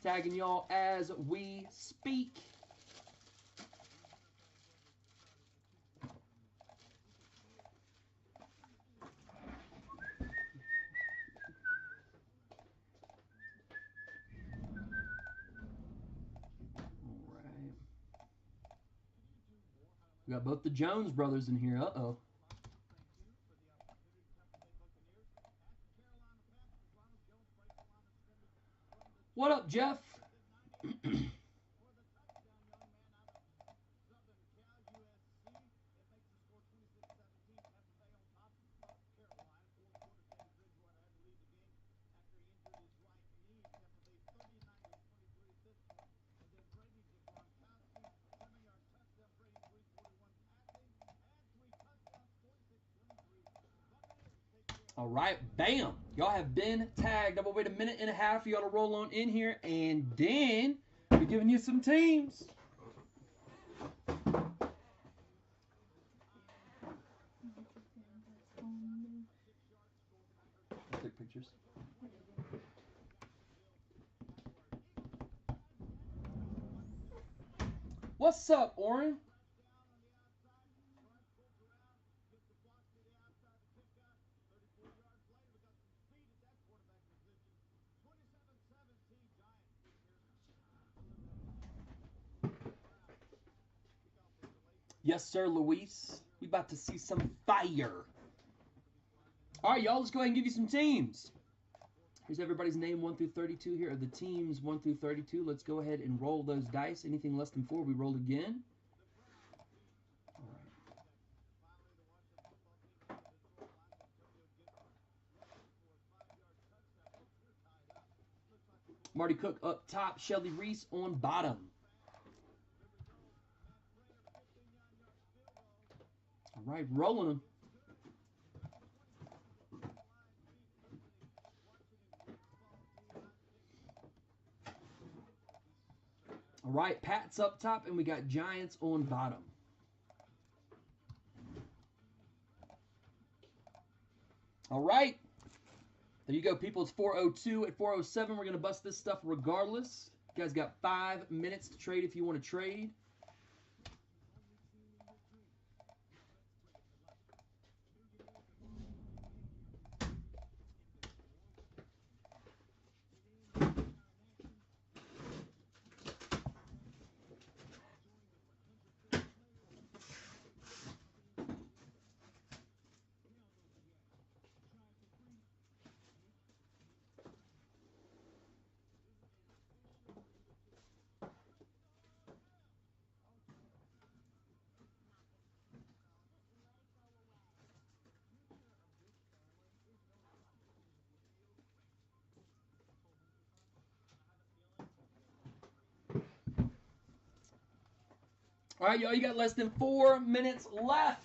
Tagging y'all as we speak. We got both the Jones brothers in here. Uh-oh. What up, Jeff? All right, bam. Y'all have been tagged. I'm going to wait a minute and a half for y'all to roll on in here, and then we're giving you some teams. I'll take pictures. What's up, Oren? Yes, sir, Luis. We about to see some fire. All right, y'all, let's go ahead and give you some teams. Here's everybody's name 1 through 32. Here are the teams 1 through 32. Let's go ahead and roll those dice. Anything less than 4, we roll again. All right. Marty Cook up top. Shelly Reese on bottom. All right, rolling them. All right, Pat's up top, and we got Giants on bottom. All right. There you go, people. It's 4:02. At 4:07, we're going to bust this stuff regardless. You guys got 5 minutes to trade if you want to trade. All right, y'all, you got less than 4 minutes left.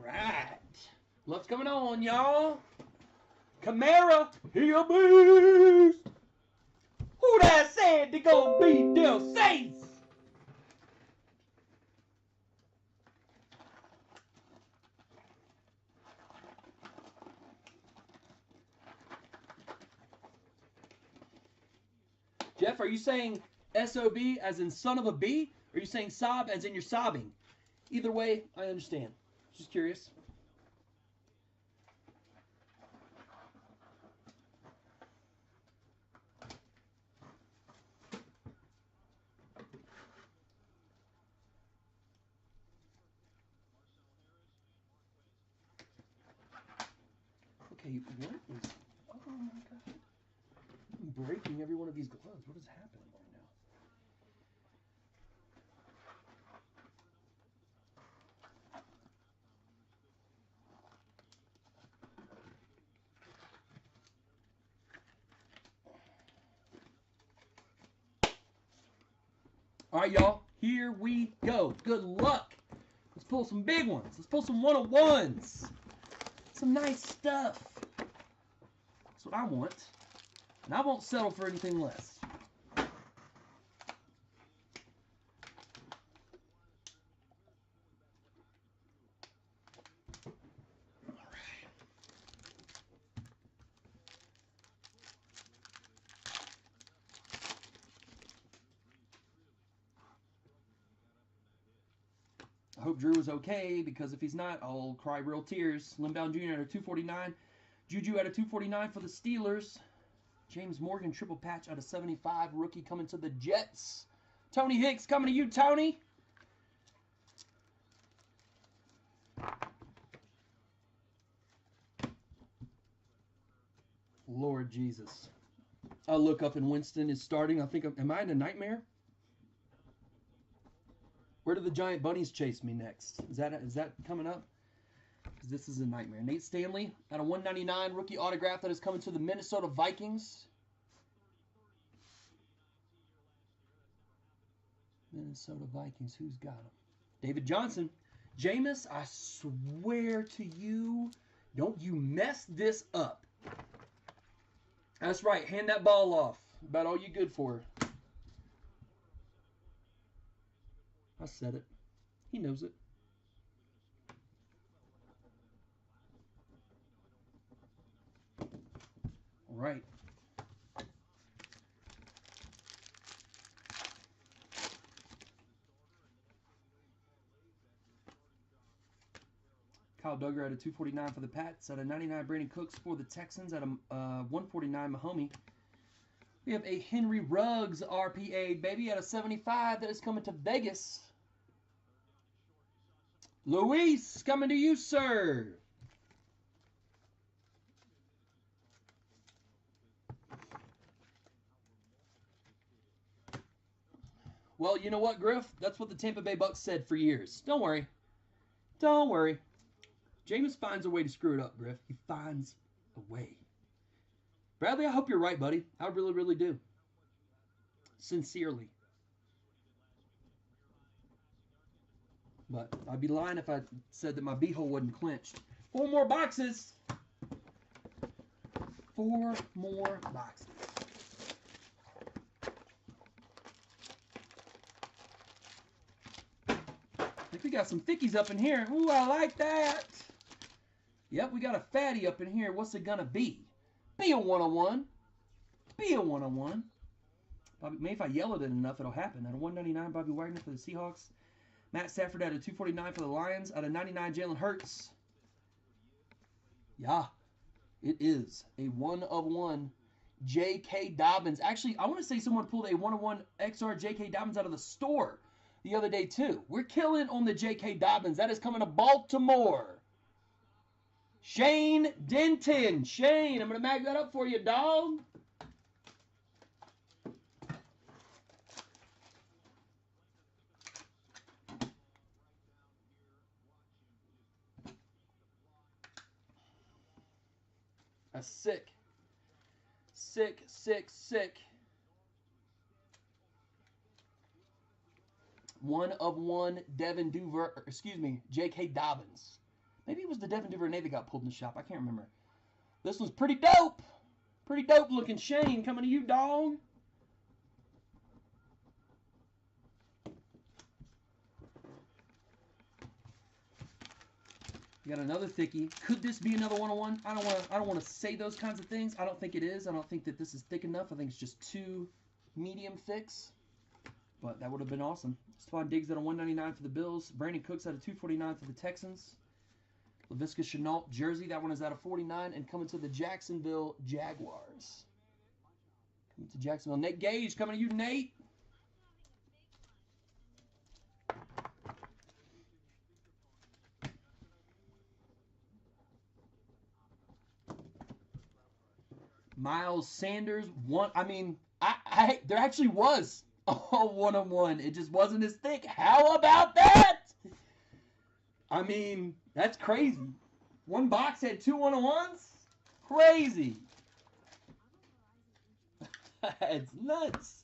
right. What's going on, y'all? Camara, he a beast. Who that said to go beat Del Saints? Jeff, are you saying SOB as in son of a bee? Or are you saying sob as in you're sobbing? Either way, I understand. Just curious. Okay, what is... Oh my god. I'm breaking every one of these gloves. What is happening right now? All right, y'all. Here we go. Good luck. Let's pull some big ones. Let's pull some 101s. Some nice stuff. That's what I want. And I won't settle for anything less. I hope Drew is okay, because if he's not, I'll cry real tears. Limbound Jr. at a 249. Juju at a 249 for the Steelers. James Morgan triple patch out of 75. Rookie coming to the Jets. Tony Hicks coming to you, Tony. Lord Jesus. I'll look up and Winston is starting. I think, am I in a nightmare? Where do the giant bunnies chase me next? Is that coming up? Because this is a nightmare. Nate Stanley at a 199 rookie autograph that is coming to the Minnesota Vikings. Minnesota Vikings. Who's got him? David Johnson. Jameis, I swear to you, don't you mess this up. That's right. Hand that ball off. About all you good for. I said it. He knows it. All right. Kyle Duggar at a 249 for the Pats. At a 99, Brandon Cooks for the Texans. At a 149, Mahomie. We have a Henry Ruggs RPA, baby, at a 75 that is coming to Vegas. Luis, coming to you, sir. Well, you know what, Griff? That's what the Tampa Bay Bucks said for years. Don't worry. Don't worry. Jameis finds a way to screw it up, Griff. He finds a way. Bradley, I hope you're right, buddy. I really, really do. Sincerely. But I'd be lying if I said that my beehole wasn't clenched. 4 more boxes. 4 more boxes. I think we got some thickies up in here. Ooh, I like that. Yep, we got a fatty up in here. What's it gonna be? Be a 101. Be a 101. Maybe if I yell at it enough, it'll happen. At a 199, Bobby Wagner for the Seahawks. Matt Stafford at a 249 for the Lions. At a 99, Jalen Hurts. Yeah, it is a 1/1 J.K. Dobbins. Actually, I want to say someone pulled a 1/1 XR J.K. Dobbins out of the store the other day, too. We're killing on the J.K. Dobbins. That is coming to Baltimore. Shane Denton. Shane, I'm going to mag that up for you, dog. A sick. 1/1 Devin Duvernay, J.K. Dobbins. Maybe it was the Devin Duvernay that got pulled in the shop. I can't remember. This one's pretty dope. Pretty dope looking. Shane, coming to you, dog. We got another thickie. Could this be another 101? I don't want to say those kinds of things. I don't think it is. I don't think that this is thick enough. I think it's just too medium thicks. But that would have been awesome. Stephon Diggs at a 199 for the Bills. Brandon Cooks at a 249 for the Texans. Laviska Shenault jersey. That one is at a 49. And coming to the Jacksonville Jaguars. Coming to Jacksonville. Nate Gage coming to you, Nate. Miles Sanders, one. I mean, there actually was a 101. It just wasn't as thick. How about that? I mean, that's crazy. One box had 2 101s? Crazy. It's nuts.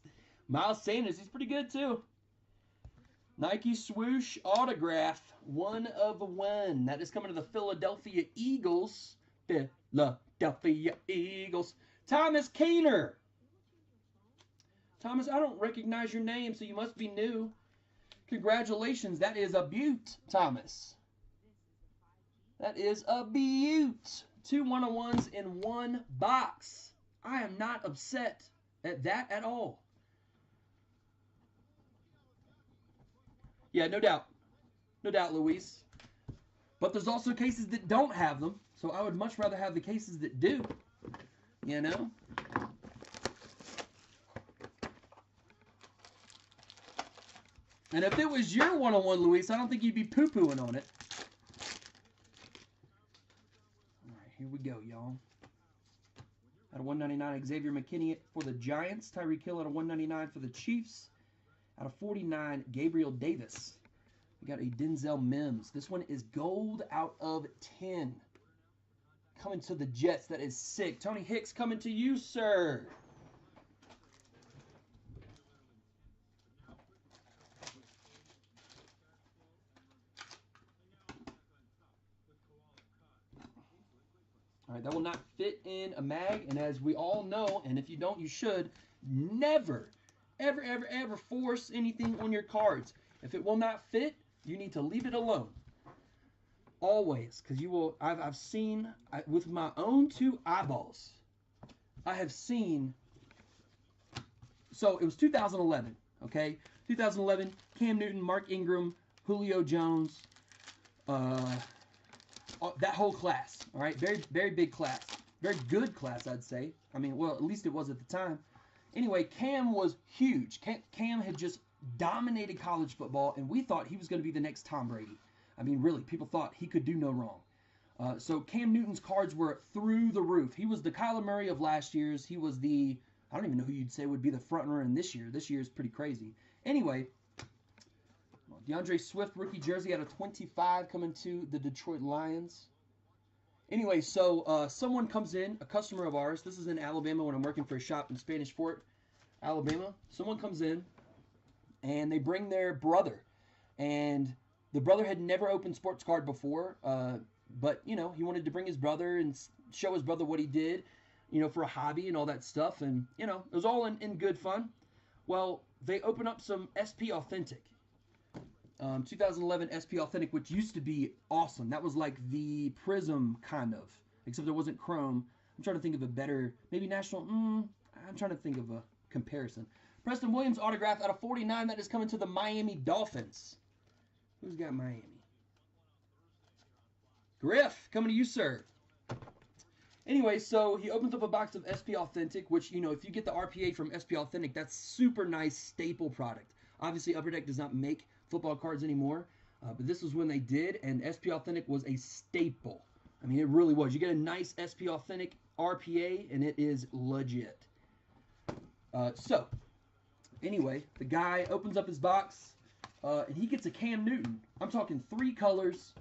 Miles Sanders, he's pretty good too. Nike swoosh autograph, 1 of 1. That is coming to the Philadelphia Eagles. Philadelphia Eagles. Thomas Keener. Thomas, I don't recognize your name, so you must be new. Congratulations. That is a beaut, Thomas. That is a beaut. 2 101s in one box. I am not upset at that at all. Yeah, no doubt. No doubt, Luis. But there's also cases that don't have them. So I would much rather have the cases that do. You know? And if it was your 101, Luis, I don't think you'd be poo-pooing on it. All right, here we go, y'all. At a 199, Xavier McKinney for the Giants. Tyreek Hill at a 199 for the Chiefs. Out of 49, Gabriel Davis. We got a Denzel Mims. This one is gold out of 10. Coming to the Jets. That is sick. Tony Hicks coming to you, sir. All right, that will not fit in a mag. And as we all know, and if you don't, you should, never, ever, ever, ever force anything on your cards. If it will not fit, you need to leave it alone. Always, because you will. I've seen with my own 2 eyeballs. I have seen. So it was 2011, okay? 2011. Cam Newton, Mark Ingram, Julio Jones, that whole class. All right, very, very big class, very good class, I'd say. I mean, well, at least it was at the time. Anyway, Cam was huge. Cam had just dominated college football, and we thought he was going to be the next Tom Brady. I mean, really, people thought he could do no wrong. So Cam Newton's cards were through the roof. He was the Kyler Murray of last year's. He was the, I don't even know who you'd say would be the front runner in this year. This year is pretty crazy. Anyway, DeAndre Swift rookie jersey out of 25 coming to the Detroit Lions. Anyway, so someone comes in, a customer of ours. This is in Alabama when I'm working for a shop in Spanish Fort, Alabama. Someone comes in, and they bring their brother. And the brother had never opened sports card before, but, you know, he wanted to bring his brother and show his brother what he did, you know, for a hobby and all that stuff. And, you know, it was all in good fun. Well, they open up some SP Authentic. 2011 SP Authentic, which used to be awesome. That was like the Prism kind of, except it wasn't chrome. I'm trying to think of a better, maybe National, I'm trying to think of a comparison. Preston Williams autograph out of 49. That is coming to the Miami Dolphins. Who's got Miami? Griff, coming to you, sir. Anyway, so he opens up a box of SP Authentic, which, you know, if you get the RPA from SP Authentic, that's super nice staple product. Obviously, Upper Deck does not make football cards anymore, but this was when they did, and SP Authentic was a staple. I mean, it really was. You get a nice SP Authentic RPA, and it is legit. So, anyway, the guy opens up his box, and he gets a Cam Newton. I'm talking 3 colors,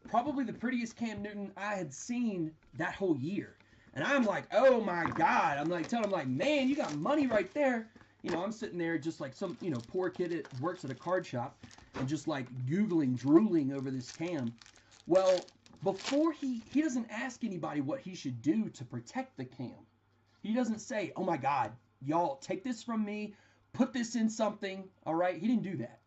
probably the prettiest Cam Newton I had seen that whole year. And I'm like, oh my God. I'm like telling him, like, man, you got money right there. You know, I'm sitting there just like some, you know, poor kid that works at a card shop and just like Googling, drooling over this Cam. Well, before he doesn't ask anybody what he should do to protect the cam. He doesn't say, oh my God, y'all take this from me, put this in something, all right? He didn't do that.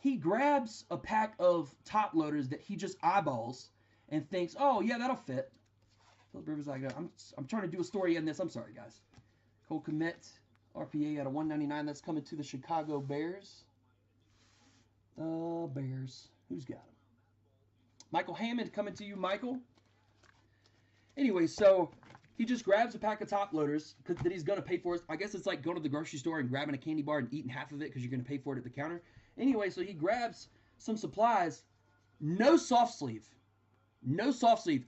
He grabs a pack of top loaders that he just eyeballs and thinks, oh yeah, that'll fit. Philip Rivers like, I'm trying to do a story in this. I'm sorry, guys. Cole Kmet, RPA out of 199. That's coming to the Chicago Bears. The Bears. Who's got him? Michael Hammond coming to you, Michael. Anyway, so he just grabs a pack of top loaders that he's going to pay for. I guess it's like going to the grocery store and grabbing a candy bar and eating half of it because you're going to pay for it at the counter. Anyway, so he grabs some supplies. No soft sleeve. No soft sleeve.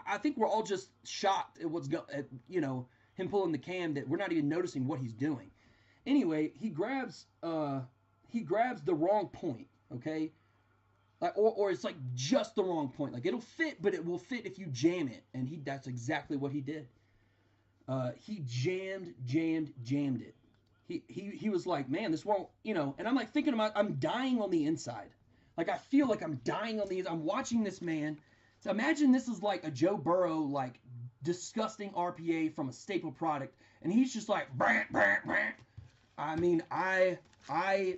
I think we're all just shocked at what's him pulling the cam, that we're not even noticing what he's doing. Anyway, he grabs the wrong point, okay? Like, or it's like just the wrong point. Like, it'll fit, but it will fit if you jam it. And that's exactly what he did. He jammed it. He was like, man, this won't, and I'm like thinking about, I'm dying on the inside. Like, I feel like I'm dying on the inside. I'm watching this man. So imagine this is like a Joe Burrow, like, disgusting RPA from a staple product. And he's just like, brant, brant, brant. I mean, I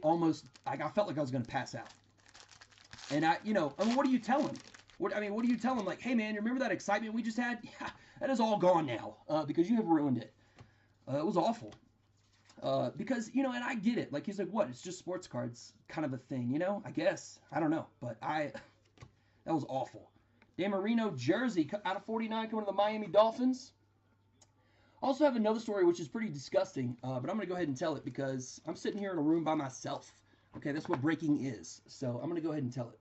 almost, like, I felt like I was going to pass out. And what do you tell him? What do you tell him? Like, hey man, you remember that excitement we just had? Yeah, that is all gone now because you have ruined it. It was awful. Because, and I get it. Like, he's like, what? It's just sports cards kind of a thing, I guess. I don't know. But that was awful. Dan Marino jersey out of 49 coming to the Miami Dolphins. Also have another story which is pretty disgusting, but I'm going to go ahead and tell it because I'm sitting here in a room by myself. Okay, that's what breaking is. So I'm going to go ahead and tell it.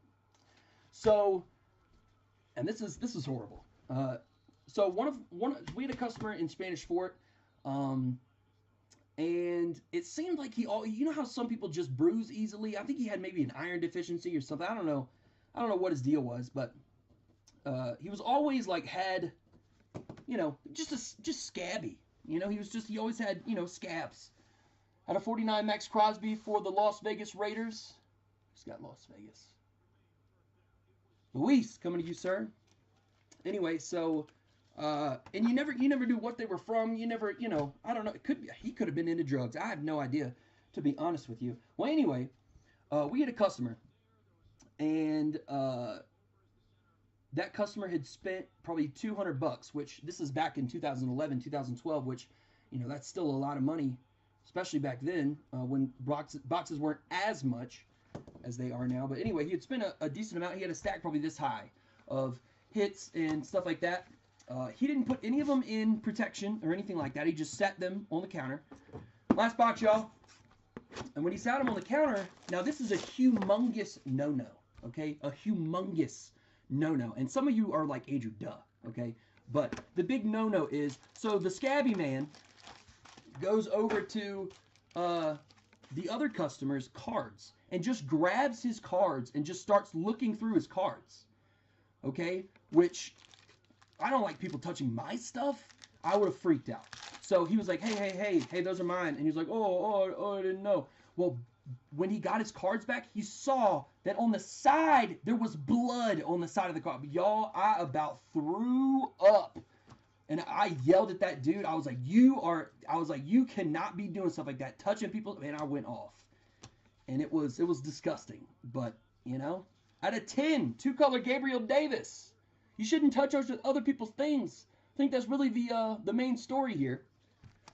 So, and this is horrible. So we had a customer in Spanish Fort, and it seemed like how some people just bruise easily. I think he had maybe an iron deficiency or something. I don't know what his deal was, but he was always like had, just scabby. He always had scabs. Out of 49, Max Crosby for the Las Vegas Raiders. Who's got Las Vegas? Luis, coming to you, sir. Anyway, so, and you never knew what they were from. You never, I don't know. He could have been into drugs. I have no idea, to be honest with you. Well, anyway, we had a customer, and that customer had spent probably $200, which this is back in 2011, 2012, which, that's still a lot of money. Especially back then, when boxes weren't as much as they are now. But anyway, he had spent a decent amount. He had a stack probably this high of hits and stuff like that. He didn't put any of them in protection or anything like that. He just sat them on the counter. Last box, y'all. And when he sat them on the counter, now this is a humongous no-no, okay? A humongous no-no. And some of you are like, Andrew, duh, okay? But the big no-no is, so the scabby man goes over to the other customer's cards and just grabs his cards and just starts looking through his cards. Okay? Which, I don't like people touching my stuff. I would have freaked out. So he was like, hey, those are mine. And he was like, oh, I didn't know. Well, when he got his cards back, he saw that on the side, there was blood on the side of the card. Y'all, I about threw up. And I yelled at that dude. I was like, you cannot be doing stuff like that. Touching people. Man, I went off. And it was disgusting. But, out of 10, two-color Gabriel Davis. You shouldn't touch other people's things. I think that's really the main story here.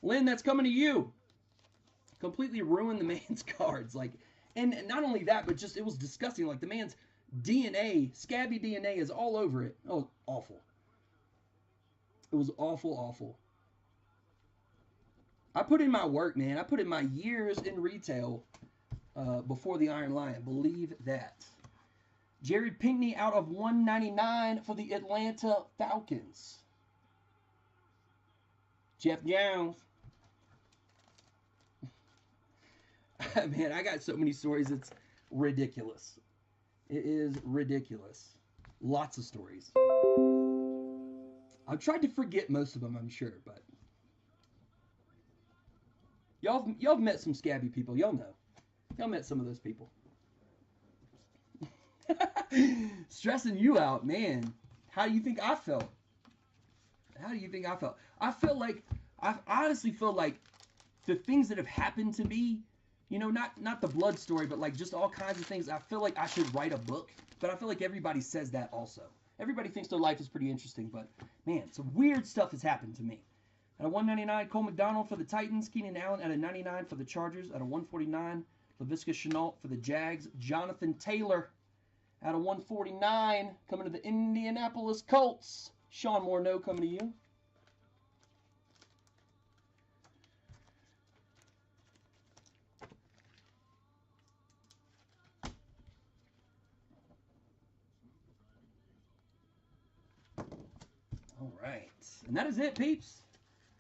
Lynn, that's coming to you. Completely ruined the man's cards. And not only that, but just, it was disgusting. Like, the man's DNA, scabby DNA is all over it. Oh, awful. It was awful. I put in my work, man. I put in my years in retail before the Iron Lion. Believe that. Jared Pinkney out of 199 for the Atlanta Falcons. Jeff Jones. Man, I got so many stories. It's ridiculous. It is ridiculous. Lots of stories. I've tried to forget most of them, I'm sure, but y'all have met some scabby people. Y'all know. Y'all met some of those people. Stressing you out, man. How do you think I felt? How do you think I felt? I honestly feel like the things that have happened to me, you know, not the blood story, but like just all kinds of things. I feel like I should write a book, but I feel like everybody says that also. Everybody thinks their life is pretty interesting, but man, some weird stuff has happened to me. At a 199, Cole McDonald for the Titans. Keenan Allen at a 99 for the Chargers. At a 149, Laviska Shenault for the Jags. Jonathan Taylor at a 149 coming to the Indianapolis Colts. Sean Morneau coming to you. All right. And that is it, peeps.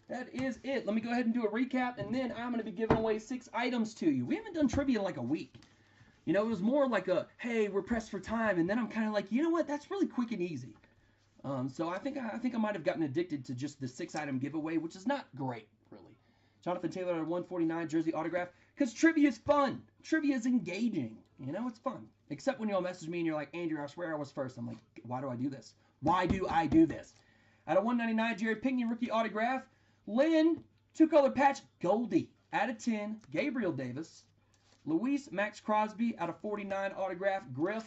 That is it. Let me go ahead and do a recap, and then I'm going to be giving away 6 items to you. We haven't done trivia in like a week. You know, it was more like a, hey, we're pressed for time, and then I'm kind of like, you know what? That's really quick and easy. So I think I might have gotten addicted to just the 6-item giveaway, which is not great, really. Jonathan Taylor at a 149 jersey autograph, because trivia is fun. Trivia is engaging. You know, it's fun. Except when you'll message me and you're like, Andrew, I swear I was first. I'm like, why do I do this? Why do I do this? At a 199, Jared Pinkney rookie autograph. Lynn, 2-color patch, Goldie. Out of 10, Gabriel Davis. Luis Max Crosby out of 49 autograph, Griff.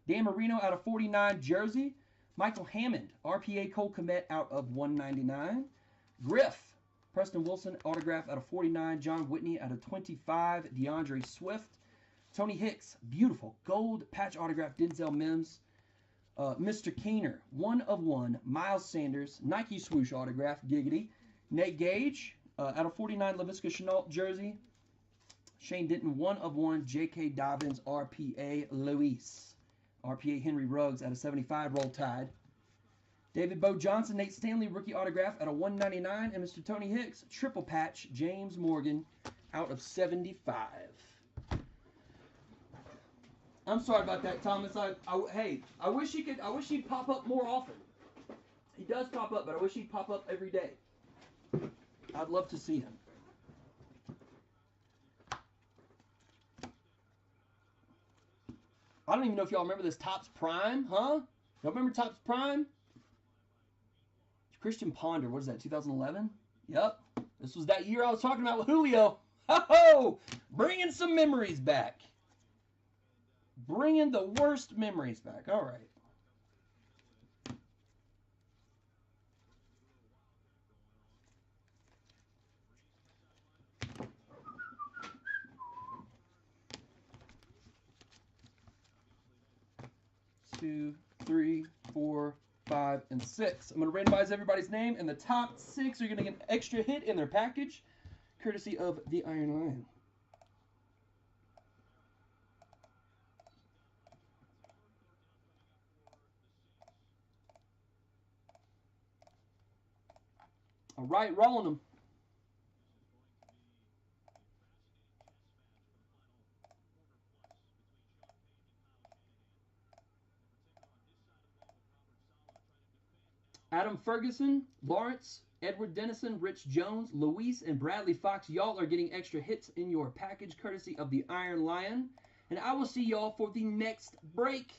Dan Marino out of 49 jersey. Michael Hammond, RPA Cole Kmet out of 199. Griff, Preston Wilson autograph out of 49. John Whitney out of 25. DeAndre Swift. Tony Hicks, beautiful gold patch autograph, Denzel Mims. Mr. Keener, 1 of 1. Miles Sanders, Nike swoosh autograph, Giggity. Nate Gage, out of 49, Laviska Shenault jersey. Shane Denton, 1 of 1. J.K. Dobbins, RPA Luis. RPA Henry Ruggs out of 75, Roll Tide. David Bo Johnson, Nate Stanley, rookie autograph out of 199. And Mr. Tony Hicks, triple patch, James Morgan out of 75. I'm sorry about that, Thomas. Hey, I wish he'd pop up more often. He does pop up, but I wish he'd pop up every day. I'd love to see him. I don't even know if y'all remember this Topps Prime, huh? Y'all remember Topps Prime? Christian Ponder, what is that, 2011? Yep. This was that year I was talking about with Julio. Ho-ho! Bringing some memories back. Bringing the worst memories back. All right. Two, 3, 4, 5, and 6. I'm going to randomize everybody's name, and the top 6 are going to get an extra hit in their package, courtesy of the Iron Lion. All right, rolling them. Adam Ferguson, Lawrence, Edward Dennison, Rich Jones, Luis, and Bradley Fox. Y'all are getting extra hits in your package, courtesy of the Iron Lion. And I will see y'all for the next break.